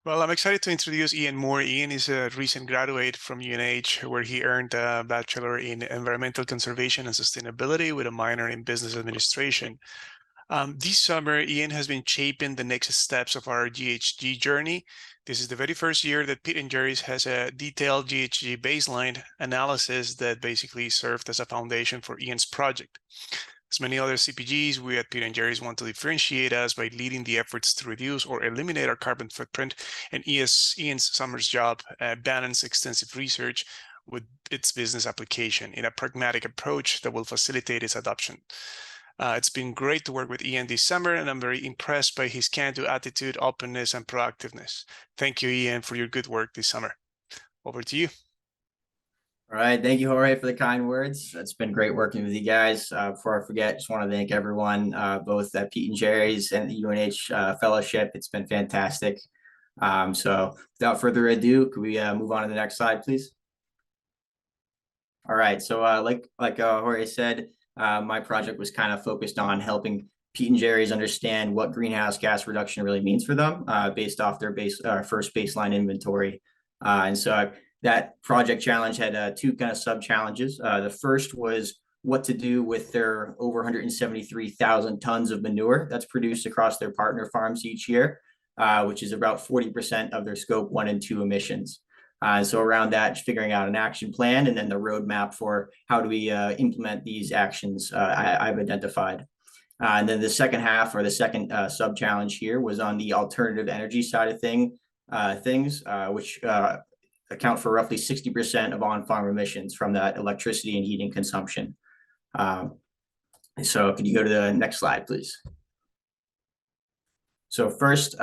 Well, I'm excited to introduce Ian Moore. Ian is a recent graduate from UNH, where he earned a Bachelor in Environmental Conservation and Sustainability with a minor in Business Administration. This summer, Ian has been shaping the next steps of our GHG journey. This is the very first year that Pete and Gerry's has a detailed GHG baseline analysis that basically served as a foundation for Ian's project. As many other CPGs, we at Pete and Gerry's want to differentiate us by leading the efforts to reduce or eliminate our carbon footprint. And Ian's summer's job balance extensive research with its business application in a pragmatic approach that will facilitate its adoption. It's been great to work with Ian this summer, and I'm very impressed by his can-do attitude, openness, and proactiveness. Thank you, Ian, for your good work this summer. Over to you. All right. Thank you, Jorge, for the kind words. It's been great working with you guys. Before I forget, just want to thank everyone, both at Pete and Gerry's and the UNH Fellowship. It's been fantastic. So without further ado, could we move on to the next slide, please? All right. So like Jorge said, my project was kind of focused on helping Pete and Gerry's understand what greenhouse gas reduction really means for them based off their first baseline inventory. And so that project challenge had two kind of sub challenges. The first was what to do with their over 173,000 tons of manure that's produced across their partner farms each year, which is about 40% of their scope 1 and 2 emissions. So around that, just figuring out an action plan and then the roadmap for how do we implement these actions I've identified. And then the second half, or the second sub challenge here, was on the alternative energy side of things, which account for roughly 60% of on-farm emissions from that electricity and heating consumption. So could you go to the next slide, please? So first,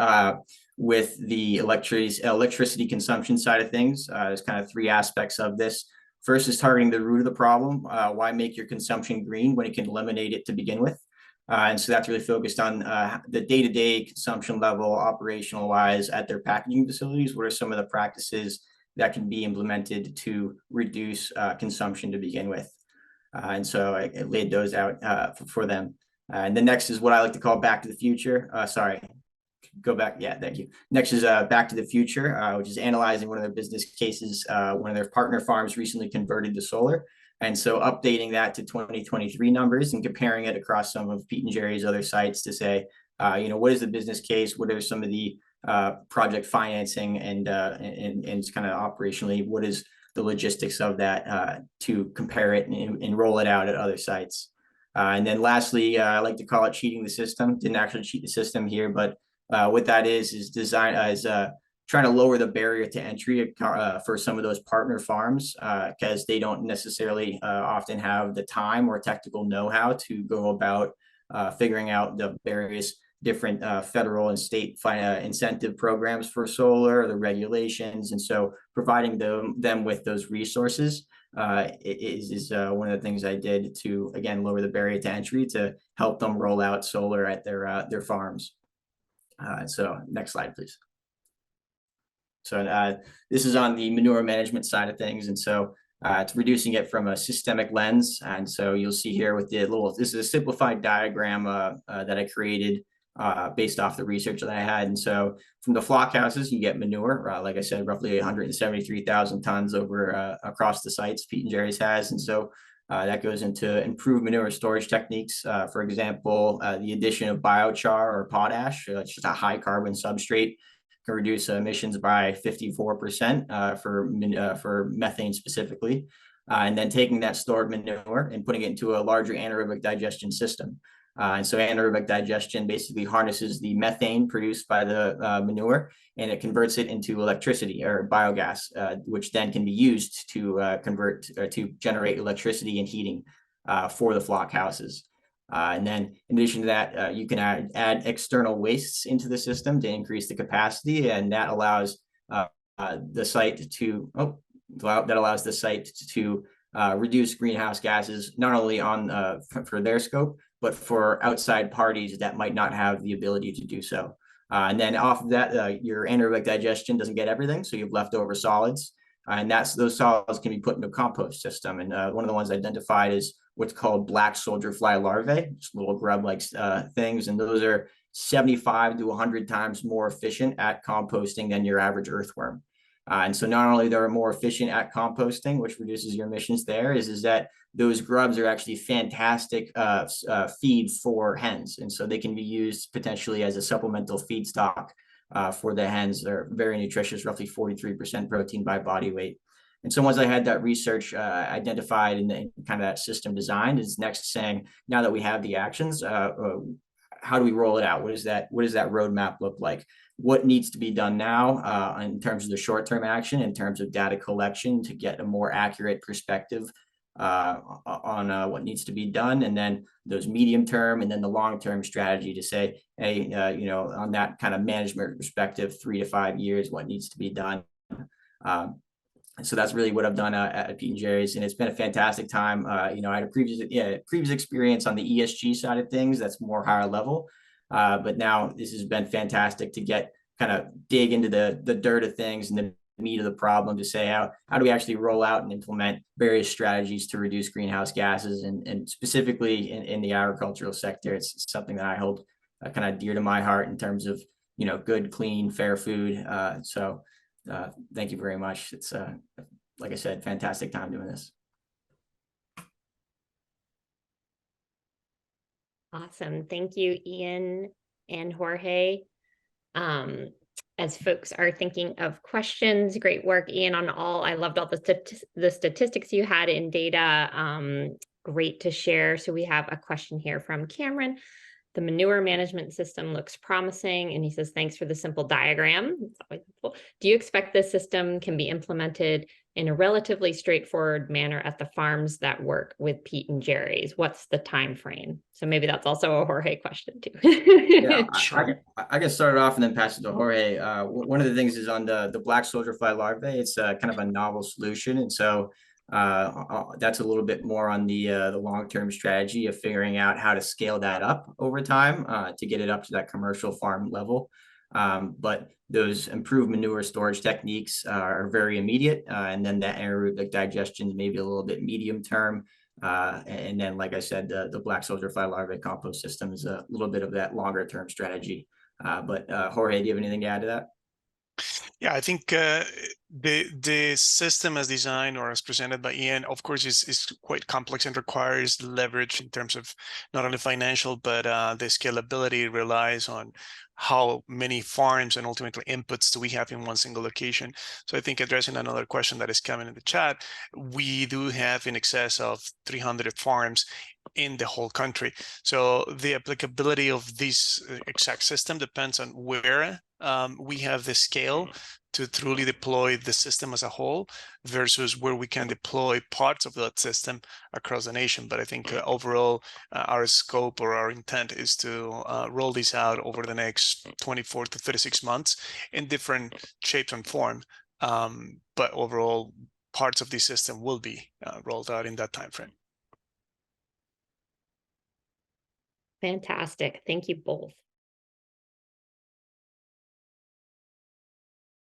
with the electricity consumption side of things, there's kind of three aspects of this. First is targeting the root of the problem. Why make your consumption green when you can eliminate it to begin with? And so that's really focused on the day-to-day consumption level, operational wise at their packaging facilities. What are some of the practices that can be implemented to reduce consumption to begin with? And so I laid those out for them. And the next is what I like to call back to the future. Sorry, go back. Yeah, thank you. Next is back to the future, which is analyzing one of their business cases. One of their partner farms recently converted to solar. And so updating that to 2023 numbers and comparing it across some of Pete and Gerry's other sites to say, what is the business case? What are some of the project financing and kind of operationally, what is the logistics of that to compare it and roll it out at other sites. And then lastly, I like to call it cheating the system. Didn't actually cheat the system here, but what that is trying to lower the barrier to entry for some of those partner farms because they don't necessarily often have the time or technical know-how to go about figuring out the various different federal and state incentive programs for solar, the regulations. And so providing them with those resources is one of the things I did to, again, lower the barrier to entry to help them roll out solar at their farms. So next slide, please. So this is on the manure management side of things. And so it's reducing it from a systemic lens. And so you'll see here with the this is a simplified diagram that I created based off the research that I had. And so from the flock houses, you get manure, like I said, roughly 173,000 tons over across the sites Pete and Gerry's has. And so that goes into improved manure storage techniques. For example, the addition of biochar or potash, it's just a high carbon substrate, can reduce emissions by 54% for methane specifically. And then taking that stored manure and putting it into a larger anaerobic digestion system. And so anaerobic digestion basically harnesses the methane produced by the manure, and it converts it into electricity or biogas, which then can be used to convert or to generate electricity and heating for the flock houses. And then in addition to that, you can add external wastes into the system to increase the capacity, and that allows the site to reduce greenhouse gases, not only on for their scope, but for outside parties that might not have the ability to do so. And then off of that, your anaerobic digestion doesn't get everything, so you have leftover solids, and those solids can be put into a compost system. And one of the ones identified is what's called black soldier fly larvae, just little grub-like things, and those are 75 to 100 times more efficient at composting than your average earthworm. And so not only they're more efficient at composting, which reduces your emissions there, is that those grubs are actually fantastic feed for hens. And so they can be used potentially as a supplemental feedstock for the hens. They're very nutritious, roughly 43% protein by body weight. And so once I had that research identified and kind of that system designed, is next saying, now that we have the actions, how do we roll it out? What does that roadmap look like? What needs to be done now in terms of the short-term action, in terms of data collection to get a more accurate perspective on what needs to be done, and then those medium-term and then the long-term strategy to say, hey, on that kind of management perspective, 3 to 5 years, what needs to be done. So that's really what I've done at Pete and Gerry's, and it's been a fantastic time. I had a previous experience on the ESG side of things that's more higher level, but now this has been fantastic to get kind of dig into the dirt of things and the meat of the problem to say how do we actually roll out and implement various strategies to reduce greenhouse gases, and specifically in the agricultural sector. It's something that I hold kind of dear to my heart in terms of good, clean, fair food. So thank you very much. It's like I said, fantastic time doing this. Awesome. Thank you, Ian and Jorge. As folks are thinking of questions, great work, Ian, on all. I loved all the statistics you had in data. Great to share. So we have a question here from Cameron. The manure management system looks promising, and he says, thanks for the simple diagram. It's always helpful. Do you expect this system can be implemented in a relatively straightforward manner at the farms that work with Pete and Gerry's? What's the time frame? So maybe that's also a Jorge question too. Yeah, sure. I can start it off and then pass it to Jorge. One of the things is on the black soldier fly larvae. It's kind of a novel solution, and so that's a little bit more on the long-term strategy of figuring out how to scale that up over time to get it up to that commercial farm level. But those improved manure storage techniques are very immediate, and then that anaerobic digestion is maybe a little bit medium term. And then, like I said, the black soldier fly larvae compost system is a little bit of that longer term strategy. But Jorge, do you have anything to add to that? Yeah, I think the system as designed or as presented by Ian, of course, is quite complex and requires leverage in terms of not only financial, but the scalability relies on how many farms and ultimately inputs do we have in one single location. So I think addressing another question that is coming in the chat, we do have in excess of 300 farms in the whole country. So the applicability of this exact system depends on where we have the scale to truly deploy the system as a whole versus where we can deploy parts of that system across the nation. But I think overall, our scope or our intent is to roll this out over the next 24 to 36 months in different shapes and form. But overall, parts of the system will be rolled out in that time frame. Fantastic. Thank you both.